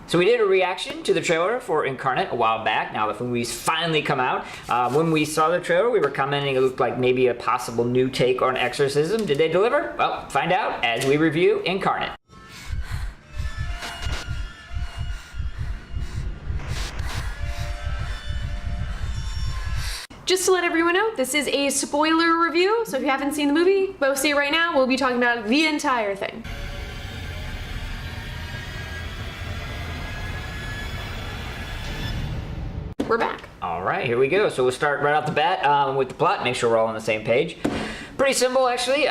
So we did a reaction to the trailer for Incarnate a while back. Now the movie's finally come out. When we saw the trailer, we were commenting it looked like maybe a possible new take on exorcism. Did they deliver? Well, find out as we review Incarnate. Just to let everyone know, this is a spoiler review, so if you haven't seen the movie, go see it right now. We'll be talking about the entire thing. We're back. All right, here we go. So we'll start right off the bat with the plot, make sure we're all on the same page. Pretty simple, actually.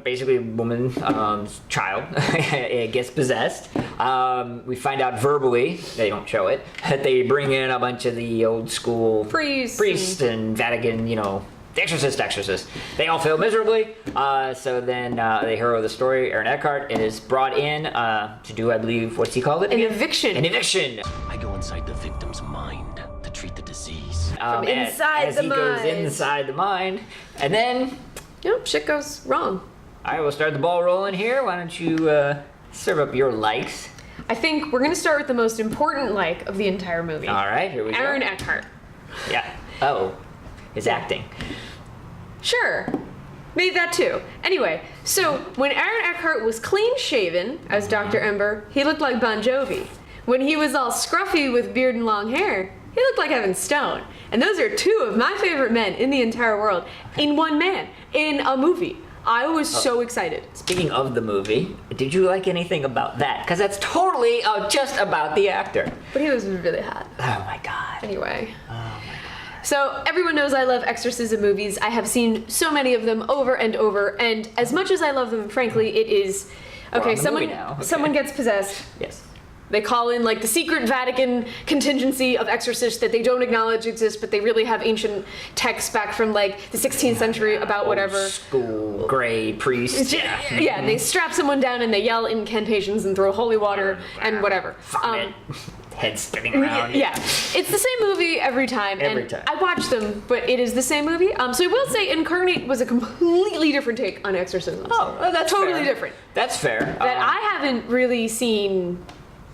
Basically, a woman, child, gets possessed. We find out verbally, they don't show it, that they bring in a bunch of the old school priests and Vatican, you know, the exorcist. They all fail miserably. So then the hero of the story, Aaron Eckhart, is brought in to do, I believe, what's he called it again? An eviction. An eviction. I go inside the victim's mind to treat the disease. From inside as the he mind. goes inside the mind. And then... Yep, shit goes wrong. All right, we'll start the ball rolling here. Why don't you serve up your likes? I think we're going to start with the most important like of the entire movie. All right, here we go. Aaron Eckhart. Yeah. Oh, his acting. Sure. Maybe that too. Anyway, so when Aaron Eckhart was clean shaven as Dr. Ember, he looked like Bon Jovi. When he was all scruffy with beard and long hair, he looked like Evan Stone. And those are two of my favorite men in the entire world, in one man, in a movie. I was so excited. Speaking of the movie, did you like anything about that? Because that's totally just about the actor. But he was really hot. Oh my god. Anyway. Oh my god. So everyone knows I love exorcism movies. I have seen so many of them over and over, and as much as I love them, frankly, it is... Okay, someone gets possessed. Yes. They call in like the secret Vatican contingency of exorcists that they don't acknowledge exist, but they really have ancient texts back from like the 16th century about whatever. Old school gray priests. Yeah, they strap someone down and they yell incantations and throw holy water and whatever. Vomit. Head spinning around. Yeah, it's the same movie every time. Every time. I watch them, but it is the same movie. So I will say Incarnate was a completely different take on exorcisms. Oh, well, that's totally fair. different. That's fair. That I haven't really seen.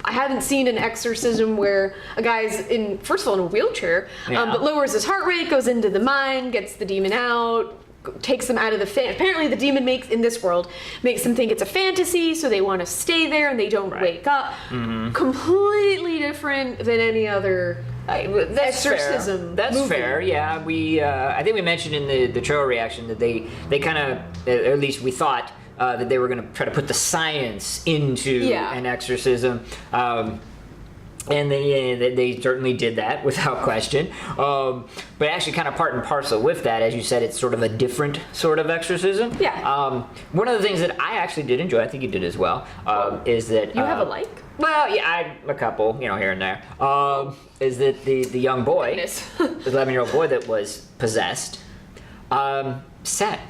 I haven't seen an exorcism where a guy's in, first of all, in a wheelchair, but lowers his heart rate, goes into the mind, gets the demon out, takes them out of the apparently the demon in this world makes them think it's a fantasy, so they want to stay there and they don't wake up. Mm-hmm. Completely different than any other exorcism. That's movie. fair. Yeah, we. I think we mentioned in the trailer reaction that they kind of, at least we thought. That they were going to try to put the science into an exorcism. And they certainly did that without question. But actually kind of part and parcel with that, as you said, it's sort of a different sort of exorcism. Yeah. One of the things that I actually did enjoy, I think you did as well, is that... You have a like? Well, yeah, a couple, you know, here and there. Is that the young boy, the 11-year-old boy that was possessed, sat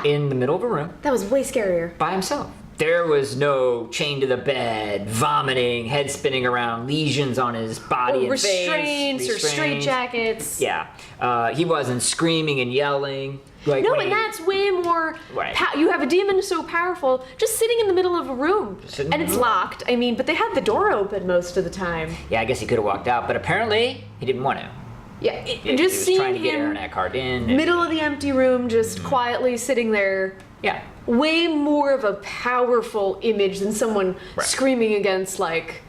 in the middle of a room. That was way scarier. By himself. There was no chained to the bed, vomiting, head spinning around, lesions on his body and restraints face. Or straitjackets. Yeah. He wasn't screaming and yelling. Like no, and that's way more... you have a demon so powerful, just sitting in the middle of a room. And it's locked, I mean, but they had the door open most of the time. Yeah, I guess he could have walked out, but apparently he didn't want to. Yeah, He just was seeing trying to get him Aaron Eckhart in. middle of the empty room, just quietly sitting there. Yeah. Way more of a powerful image than someone screaming against, like,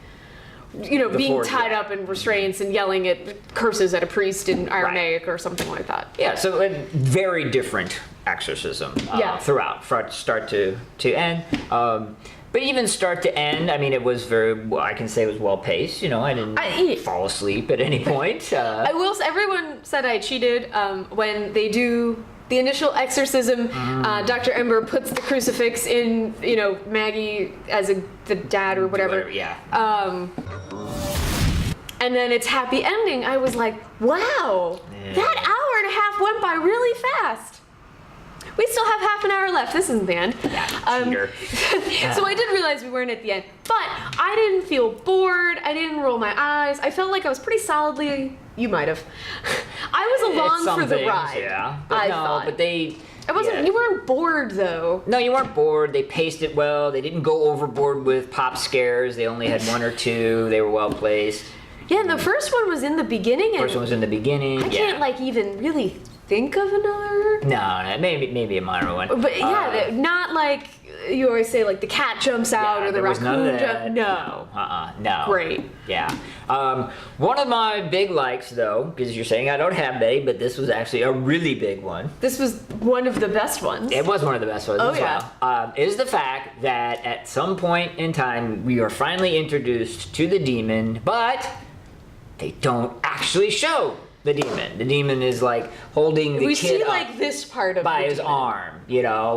you know, being tied up in restraints and yelling at curses at a priest in Aramaic or something like that. Yeah, so a very different exorcism throughout, from start to end. But even start to end, I mean, it was I can say it was well paced. You know, I didn't fall asleep at any point. I will say, everyone said I cheated when they do the initial exorcism. Dr. Ember puts the crucifix in, you know, Maggie as the dad or whatever. And then it's happy ending. I was like, wow, that hour and a half went by really fast. We still have half an hour left. This isn't the end. So I did realize we weren't at the end. But I didn't feel bored. I didn't roll my eyes. I felt like I was pretty solidly... You might have. I was It's along some for the things, ride. Yeah. But I no, thought. but they... I wasn't. yeah. You weren't bored though. No, you weren't bored. They paced it well. They didn't go overboard with pop scares. They only had one or two. They were well placed. Yeah, and the first one was in the beginning. First one was in the beginning. I can't like even really think of another. No, maybe a minor one. But yeah, not like you always say, like the cat jumps out Yeah, or the there was none of raccoon that. jump. No. No. Great. Yeah. One of my big likes, though, because you're saying I don't have many, but this was actually a really big one. This was one of the best ones. It was one of the best ones as yeah. well. Is the fact that at some point in time we are finally introduced to the demon, but they don't actually show the demon. The demon is like holding the we kid see up like this part of by the his demon. arm,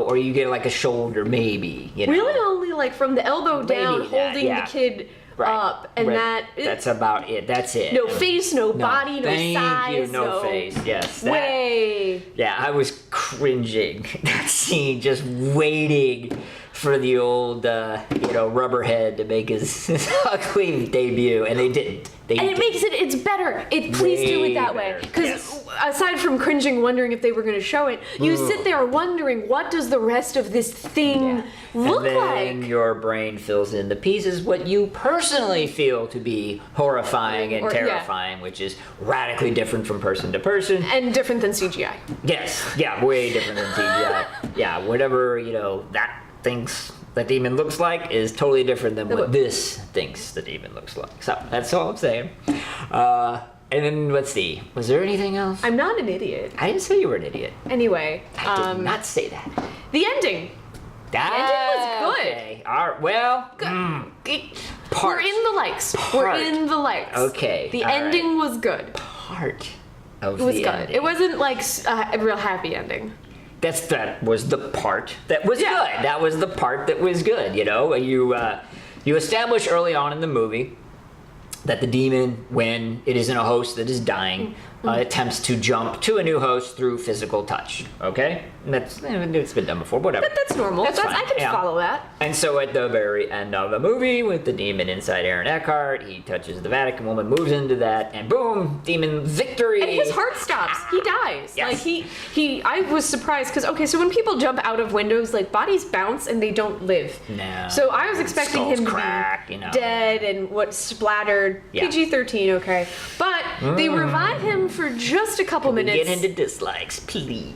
or you get like a shoulder maybe. Really only like from the elbow down, Maybe that, holding yeah. the kid up, and Right. That's about it. That's it. no face, no body, no Thank size, you, no face. Yes. that- way. Yeah, I was cringing that scene, just waiting for the old, Rubberhead to make his ugly debut, and they didn't. And it makes it's better. Please do Way it that way. better. Because Yes. aside from cringing, wondering if they were going to show it, you sit there wondering, what does the rest of this thing look and then like? your brain fills in the pieces what you personally feel to be horrifying and Or- yeah. terrifying, which is radically different from person to person. And different than CGI. Yes, yeah, way different than CGI. Yeah, whatever, that thinks the demon looks like is totally different than what this thinks the demon looks like. So that's all I'm saying. And then let's see, was there anything else? I'm not an idiot. I didn't say you were an idiot. Anyway, I did not say that. the ending. That was good. Okay. All right. Well, We're in the likes. We're Part. in the likes. Okay, The all right. ending was good. part of It was the good. ending. It wasn't like a real happy ending. That was the part that was Yeah. good. That was the part that was good. You establish early on in the movie that the demon, when it isn't a host that is dying, attempts to jump to a new host through physical touch. Okay, and it's been done before. Whatever. But that's normal. That's fine, I can yeah. follow that. And so at the very end of the movie, with the demon inside Aaron Eckhart, he touches the Vatican woman, moves into that, and boom, demon victory. And his heart stops. He dies. Yes. Like I was surprised because so when people jump out of windows, like bodies bounce and they don't live. No. So I was expecting Skulls him to crack, be dead and splattered. Yeah. PG-13, okay. But they revive him for just a couple minutes. Get into dislikes, please.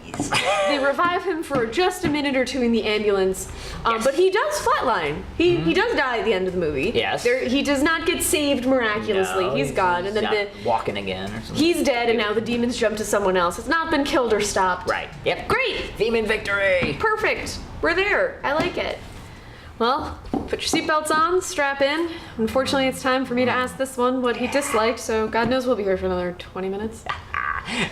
They revive him for just a minute or two in the ambulance, Yes. but he does flatline. He does die at the end of the movie. Yes. He does not get saved miraculously. No, he's gone, and then not walking again or something. he's dead, and now the demons jump to someone else. It's not been killed or stopped. Right. Yep. Great. Demon victory. Perfect. We're there. I like it. Well, put your seatbelts on, strap in. Unfortunately, it's time for me to ask this one what he disliked, so God knows we'll be here for another 20 minutes.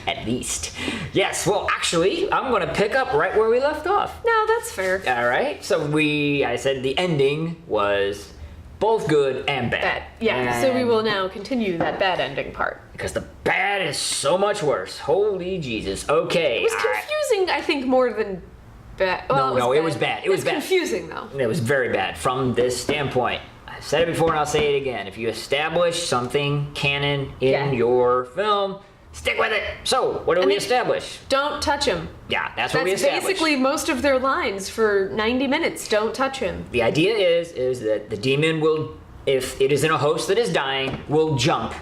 At least. Yes. Well, actually, I'm going to pick up right where we left off. No, that's fair. All right. So I said the ending was both good and bad. Bad. Yeah, so we will now continue that bad ending part. Because the bad is so much worse. Holy Jesus. Okay. It was confusing, I think, more than bad. Well, it was bad. It was bad. confusing, though. It was very bad from this standpoint. I've said it before and I'll say it again. If you establish something canon in your film, stick with it. So, what do we establish? Don't touch him. Yeah, that's what we established. Basically most of their lines for 90 minutes. Don't touch him. The idea is that the demon will, if it is in a host that is dying, will jump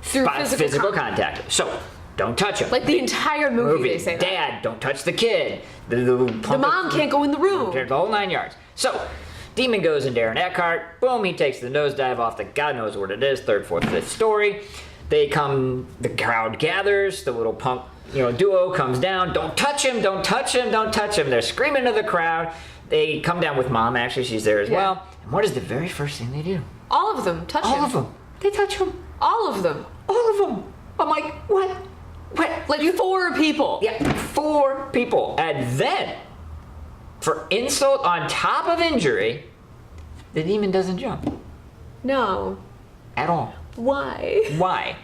Through by physical contact. So, don't touch him. Like the entire movie, they say that. Dad, don't touch the kid. The mom can't go in the room. The whole 9 yards. So, demon goes into Aaron Eckhart. Boom, he takes the nosedive off the God knows what it is, 3rd, 4th, 5th story. They come, the crowd gathers, the little punk, duo comes down. Don't touch him, don't touch him, don't touch him. They're screaming to the crowd. They come down with mom, actually, she's there as well. And what is the very first thing they do? All of them touch him. All of them. They touch him. All of them. All of them. I'm like, what? What? Like 4 people. Yeah, 4 people. And then, for insult on top of injury, the demon doesn't jump. No. At all. Why? Why?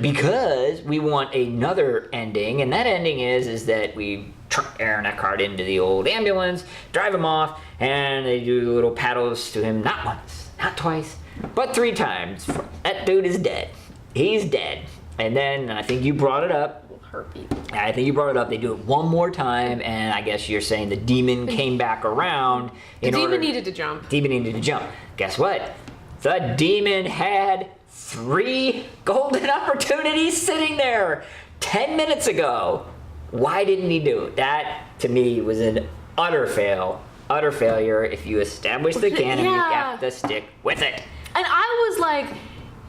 Because we want another ending, and that ending is that we truck Aaron Eckhart into the old ambulance, drive him off, and they do little paddles to him, not once, not twice, but 3 times. That dude is dead. He's dead. And then, I think you brought it up, heartbeat. I think you brought it up. They do it one more time, and I guess you're saying the demon came back around. The demon needed to jump. Demon needed to jump. Guess what? The demon had 3 golden opportunities sitting there 10 minutes ago. Why didn't he do it? That, to me, was an utter failure. If you establish the canon, you have to stick with it. And I was like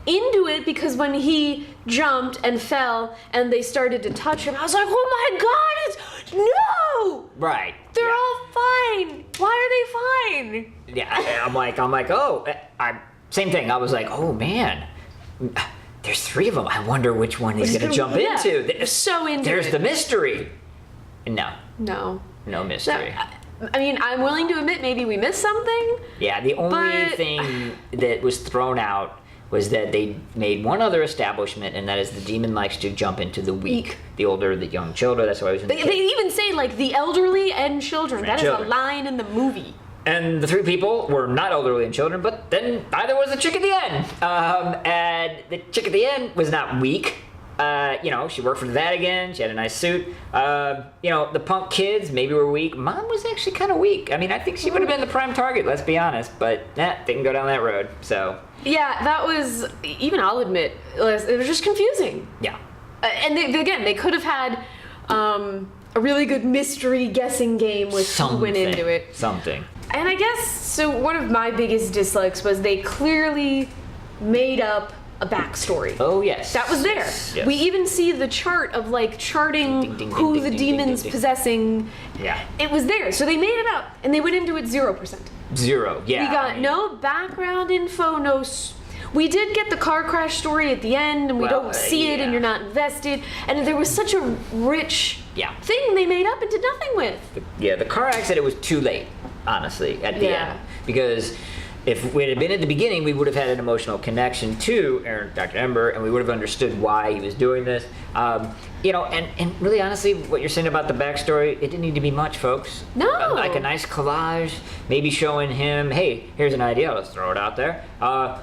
into it because when he jumped and fell and they started to touch him, I was like, oh my god, no! Right. They're all fine. Why are they fine? Yeah, I'm like, oh, same thing. I was like, oh man, there's 3 of them. I wonder which one he's gonna jump into. So into There's it. the mystery. No mystery. I mean, I'm willing to admit maybe we missed something. Yeah, the only thing that was thrown out was that they made one other establishment, and that is the demon likes to jump into the weak, the older, the young children. That's why I was in They even say like the elderly and children. That is a line in the movie. And the 3 people were not elderly and children, but then neither was the chick at the end. And the chick at the end was not weak. She worked for the Vatican. She had a nice suit. The punk kids maybe were weak. Mom was actually kind of weak. I mean, I think she would have been the prime target, let's be honest. But didn't go down that road. So yeah, that was, even I'll admit, it was just confusing. Yeah. And they could have had a really good mystery guessing game with who went into it. Something. And I guess, so one of my biggest dislikes was they clearly made up a backstory. Oh, yes. That was there. Yes. We even see the chart of like charting who the demon's possessing. Yeah. It was there. So they made it up and they went into it 0%. 0, yeah. We got no background info, we did get the car crash story at the end, and we don't see it, and you're not invested. And there was such a rich thing they made up and did nothing with. The car accident was too late, honestly, at the end. Because if it had been at the beginning, we would have had an emotional connection to Dr. Ember, and we would have understood why he was doing this. And really honestly, what you're saying about the backstory, it didn't need to be much, folks. No. Like a nice collage, maybe showing him, hey, here's an idea, let's throw it out there.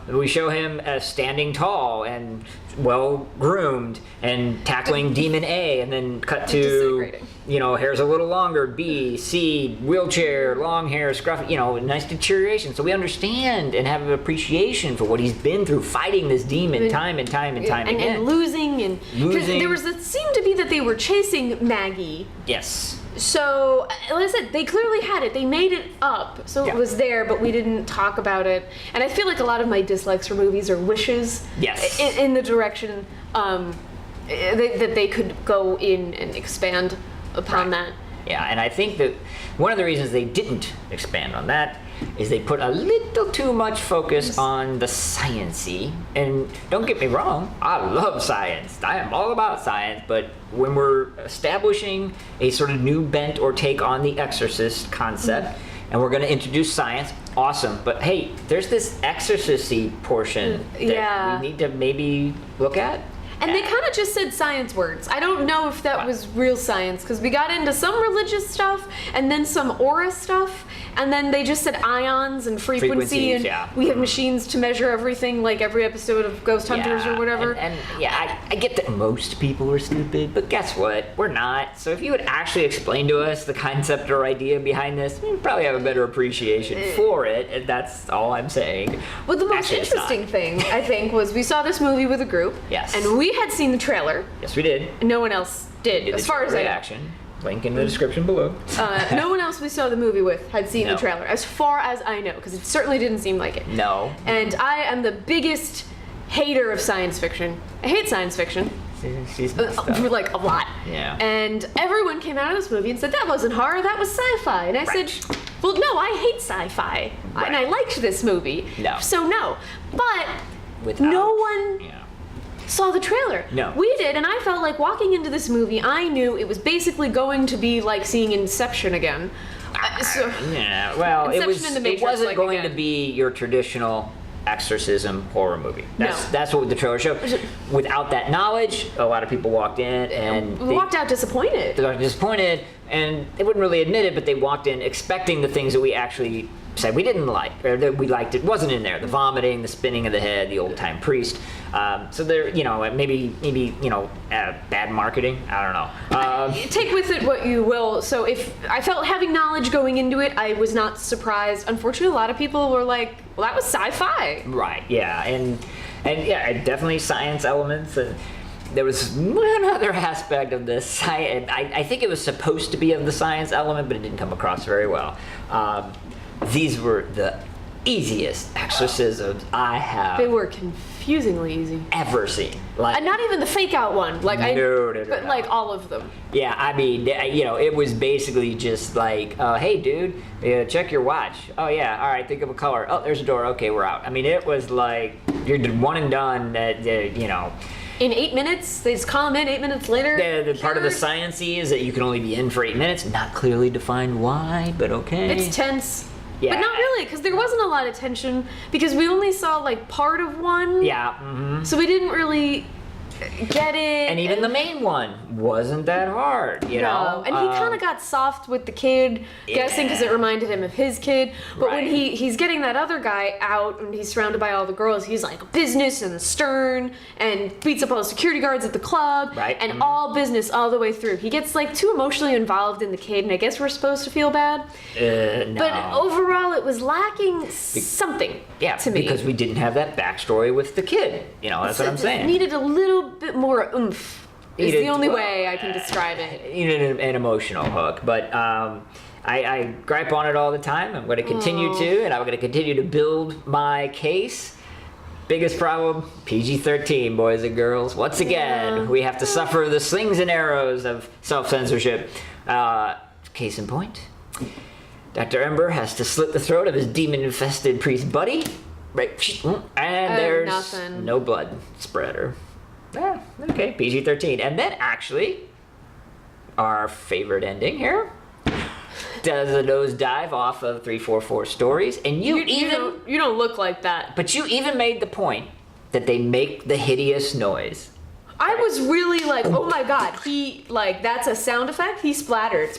We show him as standing tall and well-groomed and tackling Demon A, and then cut to, hair's a little longer, B, C, wheelchair, long hair, scruffy, nice deterioration. So we understand and have an appreciation for what he's been through fighting this demon time and time again. And losing. There was it seemed to be that they were chasing Maggie. Yes. So, like I said, they clearly had it. They made it up. So it was there, but we didn't talk about it. And I feel like a lot of my dislikes for movies are wishes in the direction that they could go in and expand upon that. Yeah, and I think that one of the reasons they didn't expand on that is they put a little too much focus on the science-y. And don't get me wrong, I love science. I am all about science, but when we're establishing a sort of new bent or take on the exorcist concept, and we're going to introduce science, awesome. But hey, there's this exorcist-y portion that we need to maybe look at. And they kind of just said science words. I don't know if that was real science, because we got into some religious stuff and then some aura stuff, and then they just said ions and frequency, and we have machines to measure everything, like every episode of Ghost Hunters or whatever. And I get that most people are stupid, but guess what? We're not. So if you would actually explain to us the concept or idea behind this, we'd probably have a better appreciation for it, and that's all I'm saying. Well, the most interesting thing, I think, was we saw this movie with a group, and we had seen the trailer. Yes, we did. No one else did, as far as I know. Link in the description below. No one else we saw the movie with had seen the trailer, as far as I know, because it certainly didn't seem like it. No. And I am the biggest hater of science fiction. I hate science fiction. Like, a lot. Yeah. And everyone came out of this movie and said, that wasn't horror, that was sci-fi. And I said, well, no, I hate sci-fi. And I liked this movie. No. So no. But no one saw the trailer. No. We did, and I felt like walking into this movie, I knew it was basically going to be like seeing Inception again. It wasn't going to be your traditional exorcism horror movie. That's what the trailer showed. Without that knowledge, a lot of people walked in and they walked out disappointed. They were disappointed, and they wouldn't really admit it, but they walked in expecting the things that we actually said we didn't like, or that we liked it, wasn't in there. The vomiting, the spinning of the head, the old time priest. So there, maybe bad marketing. I don't know. Take with it what you will. So if I felt having knowledge going into it, I was not surprised. Unfortunately, a lot of people were like, "Well, that was sci-fi." Right. Yeah. And yeah, definitely science elements. And there was one other aspect of this. I think it was supposed to be of the science element, but it didn't come across very well. These were the easiest exorcisms I have. They were confusingly easy. Ever seen. Like, And not even the fake out one. Like No. But like all of them. Yeah, I mean, it was basically just like, hey, dude, check your watch. Oh, yeah, all right, think of a color. Oh, there's a door. Okay, we're out. I mean, it was like, you're one and done, In 8 minutes, they just call them in 8 minutes later. The part of the science-y is that you can only be in for 8 minutes. Not clearly defined why, but okay. It's tense. Yeah. But not really, because there wasn't a lot of tension, because we only saw like part of one. Yeah. Mm-hmm. So we didn't really get it. And even the main one wasn't that hard, you know? And he kind of got soft with the kid, guessing because it reminded him of his kid. But when he's getting that other guy out and he's surrounded by all the girls, he's like business and stern and beats up all the security guards at the club. Right. And all business all the way through. He gets like too emotionally involved in the kid, and I guess we're supposed to feel bad. No. But overall, it was lacking something to me. Because we didn't have that backstory with the kid. That's what I'm saying. It needed a little bit more oomph. Is the only way I can describe it. You need an emotional hook, but I gripe on it all the time. I'm going to continue to, and I'm going to continue to build my case. Biggest problem, PG-13, boys and girls. Once again, we have to suffer the slings and arrows of self-censorship. Case in point, Dr. Ember has to slit the throat of his demon-infested priest buddy. Right, and there's nothing. No blood spreader. Yeah, okay, PG-13. And then actually, our favorite ending here does a nosedive off of 344 stories, and you don't look like that. But you even made the point that they make the hideous noise. I was really like, oh my god, that's a sound effect. He splattered,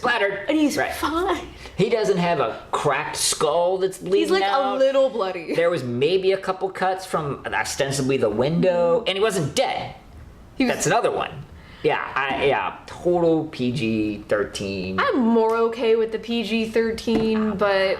and he's fine. He doesn't have a cracked skull that's bleeding He's like out. a little bloody. There was maybe a couple cuts from ostensibly the window, and he wasn't dead. That's another one. Yeah, total PG-13. I'm more okay with the PG-13, but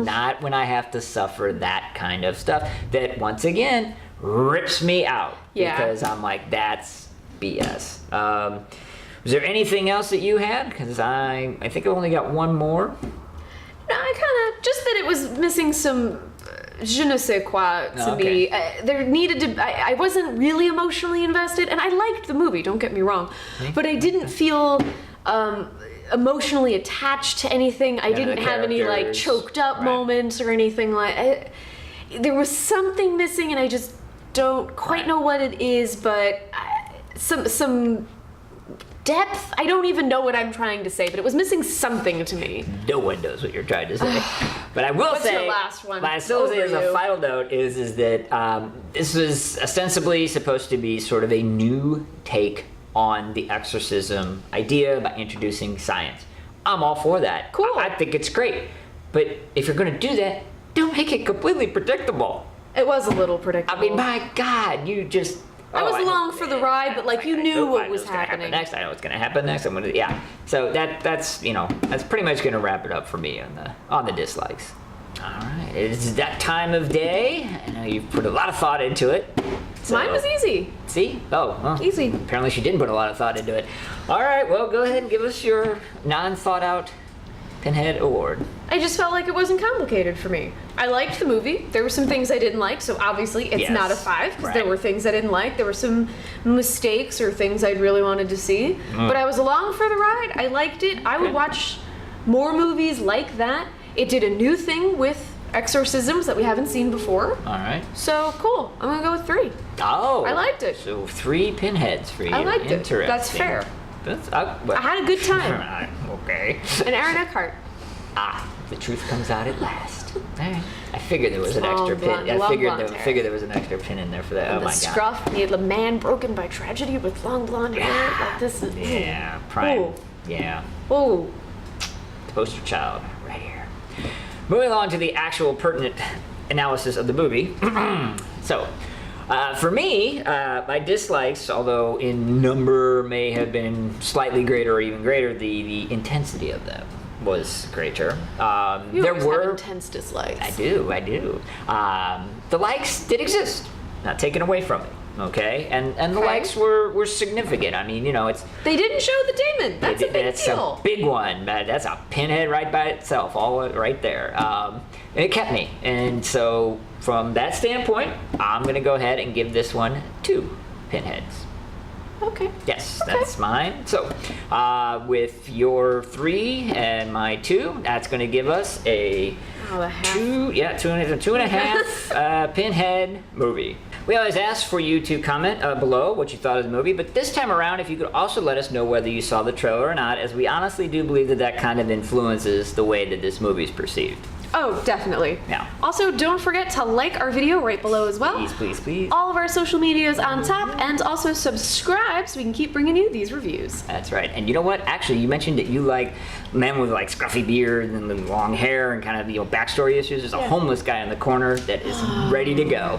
not when I have to suffer that kind of stuff that once again rips me out. Yeah. Because I'm like, that's BS. Was there anything else that you had? Because I think I only got one more. No, I kind of just that it was missing some je ne sais quoi to me. There needed to. I wasn't really emotionally invested, and I liked the movie. Don't get me wrong, but I didn't feel emotionally attached to anything. I didn't have any like choked up moments or anything like. There was something missing, and I just don't quite know what it is. But some depth. I don't even know what I'm trying to say, but it was missing something to me. No one knows what you're trying to say. But I will say, your last one? my still say as a final note is that this was ostensibly supposed to be sort of a new take on the exorcism idea by introducing science. I'm all for that. Cool. I think it's great. But if you're going to do that, don't make it completely predictable. It was a little predictable. I mean, my God, you just... I was along for the ride, but like you knew what was happening. Next, I know what's gonna happen next. So that's pretty much gonna wrap it up for me on the dislikes. All right, it's that time of day. I know you've put a lot of thought into it. So, mine was easy. See? Easy. Apparently she didn't put a lot of thought into it. All right, well, go ahead and give us your non-thought-out Pinhead Award. I just felt like it wasn't complicated for me. I liked the movie. There were some things I didn't like, so obviously it's not a 5 because there were things I didn't like. There were some mistakes or things I'd really wanted to see. But I was along for the ride. I liked it. I would watch more movies like that. It did a new thing with exorcisms that we haven't seen before. All right. So cool. I'm gonna go with 3. Oh. I liked it. So 3 pinheads for you. I liked it. That's fair. I had a good time. Okay. And Aaron Eckhart. The truth comes out at last. All right. I figured there was an Long extra blonde- pin. long I blonde hair. figured there was an extra pin in there for that. Oh The my God. scruff, the man broken by tragedy with long blonde hair. Like this is. Yeah. Prime. Ooh. Yeah. Oh. The poster child right here. moving on to the actual pertinent analysis of the movie. So, for me, my dislikes, although in number may have been slightly greater or even greater, the intensity of them was greater. You There always were have intense dislikes. I do. The likes did exist, not taken away from it. Okay, and the Okay. likes were significant. I mean, you know, it's They didn't show the Damon. That's a big that's deal. a big one. That's a pinhead right by itself, all right there. And it kept me, and so from that standpoint, I'm gonna go ahead and give this one 2 pinheads. Okay. Yes, Okay. that's mine. So, with your 3 and my 2, that's going to give us a Oh, a half. 2.5 pinhead movie. We always ask for you to comment below what you thought of the movie, but this time around, if you could also let us know whether you saw the trailer or not, as we honestly do believe that kind of influences the way that this movie is perceived. Oh, definitely. Yeah. Also, don't forget to like our video right below as well. Please. All of our social medias on top, and also subscribe so we can keep bringing you these reviews. That's right. And you know what? Actually, you mentioned that you like men with like scruffy beard and long hair and kind of backstory issues. There's a homeless guy in the corner that is ready to go.